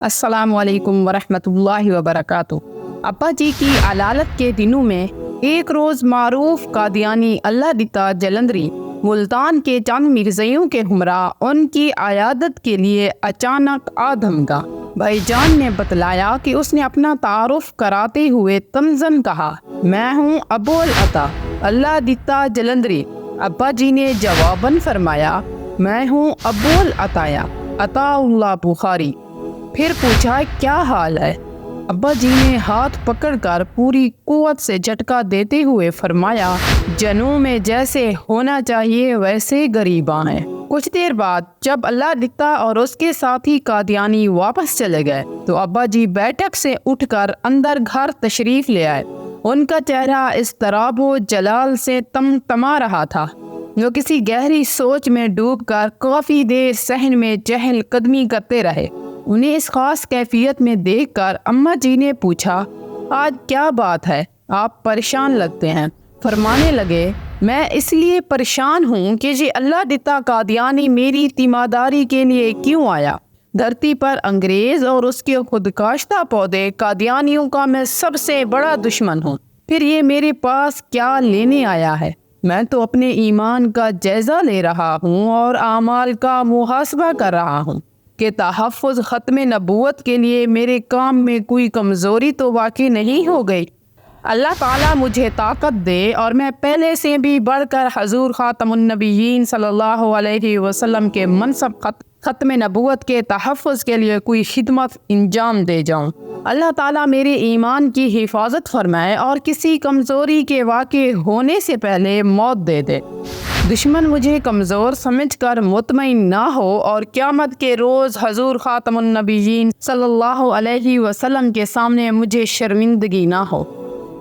السلام علیکم ورحمۃ اللہ وبرکاتہ۔ ابا جی کی علالت کے دنوں میں ایک روز معروف قادیانی اللہ دتا جلندری ملتان کے چند مرزائیوں کے ہمراہ ان کی عیادت کے لیے اچانک آ دھمکا۔ بھائی جان نے بتلایا کہ اس نے اپنا تعارف کراتے ہوئے تمزن کہا، میں ہوں ابو العطا اللہ دتا جلندری۔ ابا جی نے جواباً فرمایا، میں ہوں ابو العطایا عطا اللہ بخاری۔ پھر پوچھا، کیا حال ہے؟ ابا جی نے ہاتھ پکڑ کر پوری قوت سے جھٹکا دیتے ہوئے فرمایا، جنوں میں جیسے ہونا چاہیے ویسے غریباں ہیں۔ کچھ دیر بعد جب اللہ دتا اور اس کے ساتھی قادیانی واپس چلے گئے تو ابا جی بیٹھک سے اٹھ کر اندر گھر تشریف لے آئے۔ ان کا چہرہ اضطراب و جلال سے تما رہا تھا۔ وہ کسی گہری سوچ میں ڈوب کر کافی دیر صحن میں چہل قدمی کرتے رہے۔ انہیں اس خاص کیفیت میں دیکھ کر اماں جی نے پوچھا، آج کیا بات ہے؟ آپ پریشان لگتے ہیں۔ فرمانے لگے، میں اس لیے پریشان ہوں کہ جی اللہ دتا قادیانی میری تیمارداری کے لیے کیوں آیا؟ دھرتی پر انگریز اور اس کے خودکاشتہ پودے قادیانیوں کا میں سب سے بڑا دشمن ہوں۔ پھر یہ میرے پاس کیا لینے آیا ہے؟ میں تو اپنے ایمان کا جائزہ لے رہا ہوں اور اعمال کا محاسبہ کر رہا ہوں کہ تحفظ ختم نبوت کے لیے میرے کام میں کوئی کمزوری تو واقع نہیں ہو گئی۔ اللہ تعالیٰ مجھے طاقت دے اور میں پہلے سے بھی بڑھ کر حضور خاتم النبیین صلی اللہ علیہ وسلم کے منصب ختم نبوت کے تحفظ کے لیے کوئی خدمت انجام دے جاؤں۔ اللہ تعالیٰ میرے ایمان کی حفاظت فرمائے اور کسی کمزوری کے واقع ہونے سے پہلے موت دے دے۔ دشمن مجھے کمزور سمجھ کر مطمئن نہ ہو اور قیامت کے روز حضور خاتم النبیین صلی اللہ علیہ وسلم کے سامنے مجھے شرمندگی نہ ہو۔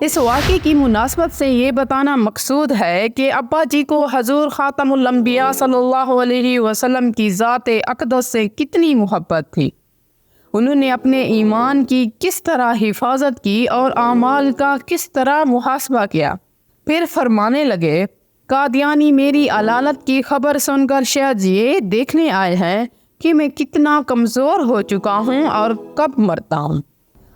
اس واقعے کی مناسبت سے یہ بتانا مقصود ہے کہ ابا جی کو حضور خاتم الانبیاء صلی اللہ علیہ وسلم کی ذات اقدس سے کتنی محبت تھی۔ انہوں نے اپنے ایمان کی کس طرح حفاظت کی اور اعمال کا کس طرح محاسبہ کیا۔ پھر فرمانے لگے، قادیانی میری علالت کی خبر سن کر شاید یہ دیکھنے آئے ہیں کہ میں کتنا کمزور ہو چکا ہوں اور کب مرتا ہوں۔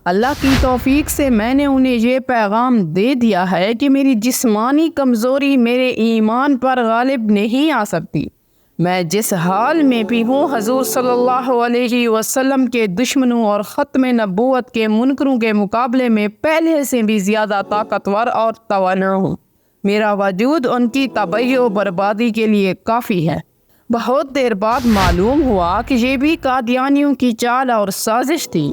اللہ کی توفیق سے میں نے انہیں یہ پیغام دے دیا ہے کہ میری جسمانی کمزوری میرے ایمان پر غالب نہیں آ سکتی۔ میں جس حال میں بھی ہوں حضور صلی اللہ علیہ وسلم کے دشمنوں اور ختم نبوت کے منکروں کے مقابلے میں پہلے سے بھی زیادہ طاقتور اور توانا ہوں۔ میرا وجود ان کی تباہی و بربادی کے لیے کافی ہے۔ بہت دیر بعد معلوم ہوا کہ یہ بھی قادیانیوں کی چال اور سازش تھی،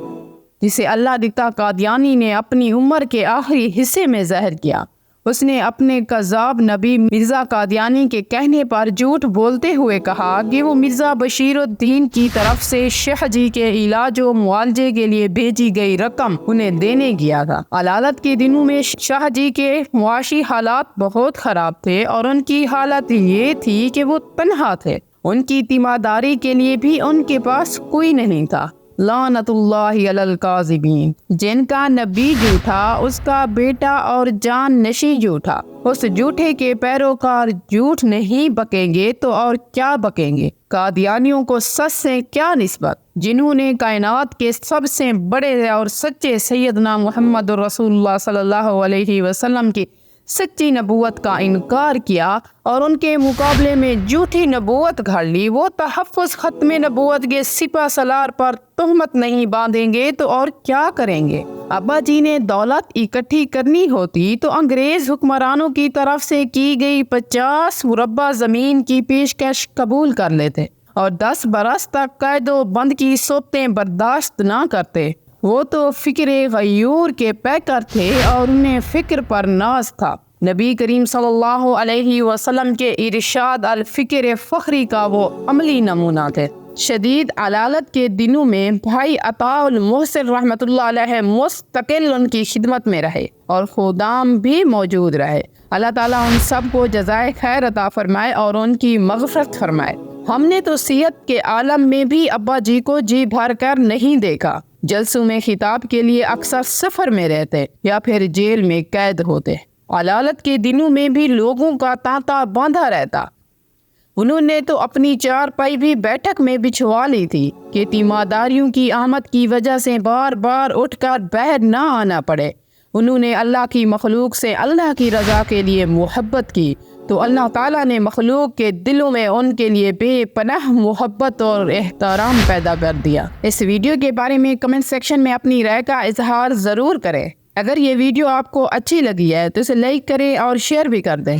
جسے اللہ دتا قادیانی نے اپنی عمر کے آخری حصے میں ظاہر کیا۔ اس نے اپنے کذاب نبی مرزا قادیانی کے کہنے پر جھوٹ بولتے ہوئے کہا کہ وہ مرزا بشیر الدین کی طرف سے شاہ جی کے علاج و معالجے کے لیے بھیجی گئی رقم انہیں دینے گیا تھا۔ علالت کے دنوں میں شاہ جی کے معاشی حالات بہت خراب تھے اور ان کی حالت یہ تھی کہ وہ تنہا تھے۔ ان کی تیمارداری کے لیے بھی ان کے پاس کوئی نہیں تھا۔ لعنت اللہ علی الکاذبین، جن کا نبی جھوٹا اس کا بیٹا اور جان نشیں جھوٹا۔ اس جھوٹے کے پیروکار جھوٹ نہیں بکیں گے تو اور کیا بکیں گے؟ قادیانیوں کو سچ سے کیا نسبت، جنہوں نے کائنات کے سب سے بڑے اور سچے سیدنا محمد رسول اللہ صلی اللہ علیہ وسلم کی سچی نبوت کا انکار کیا اور ان کے مقابلے میں جھوٹی نبوت گھڑ لی۔ وہ تحفظ ختم نبوت کے سپہ سالار پر تہمت نہیں باندھیں گے تو اور کیا کریں گے؟ ابا جی نے دولت اکٹھی کرنی ہوتی تو انگریز حکمرانوں کی طرف سے کی گئی 50 مربع زمین کی پیشکش قبول کر لیتے اور 10 برس تک قید و بند کی صورتیں برداشت نہ کرتے۔ وہ تو فکر غیور کے پیکر تھے اور انہیں فکر پر ناز تھا۔ نبی کریم صلی اللہ علیہ وسلم کے ارشاد الفکر فخری کا وہ عملی نمونہ تھے۔ شدید علالت کے دنوں میں بھائی عطا المحسن رحمۃ اللہ علیہ مستقل ان کی خدمت میں رہے اور خدام بھی موجود رہے۔ اللہ تعالیٰ ان سب کو جزائے خیر عطا فرمائے اور ان کی مغفرت فرمائے۔ ہم نے تو سیرت کے عالم میں بھی ابا جی کو جی بھر کر نہیں دیکھا۔ جلسوں میں خطاب کے لیے اکثر سفر میں رہتے یا پھر جیل میں قید ہوتے۔ علالت کے دنوں میں بھی لوگوں کا تانتا باندھا رہتا۔ انہوں نے تو اپنی چارپائی بھی بیٹھک میں بچھوا لی تھی کہ تیمارداریوں کی آمد کی وجہ سے بار بار اٹھ کر باہر نہ آنا پڑے۔ انہوں نے اللہ کی مخلوق سے اللہ کی رضا کے لیے محبت کی تو اللہ تعالیٰ نے مخلوق کے دلوں میں ان کے لیے بے پناہ محبت اور احترام پیدا کر دیا۔ اس ویڈیو کے بارے میں کمنٹ سیکشن میں اپنی رائے کا اظہار ضرور کریں۔ اگر یہ ویڈیو آپ کو اچھی لگی ہے تو اسے لائک کریں اور شیئر بھی کر دیں۔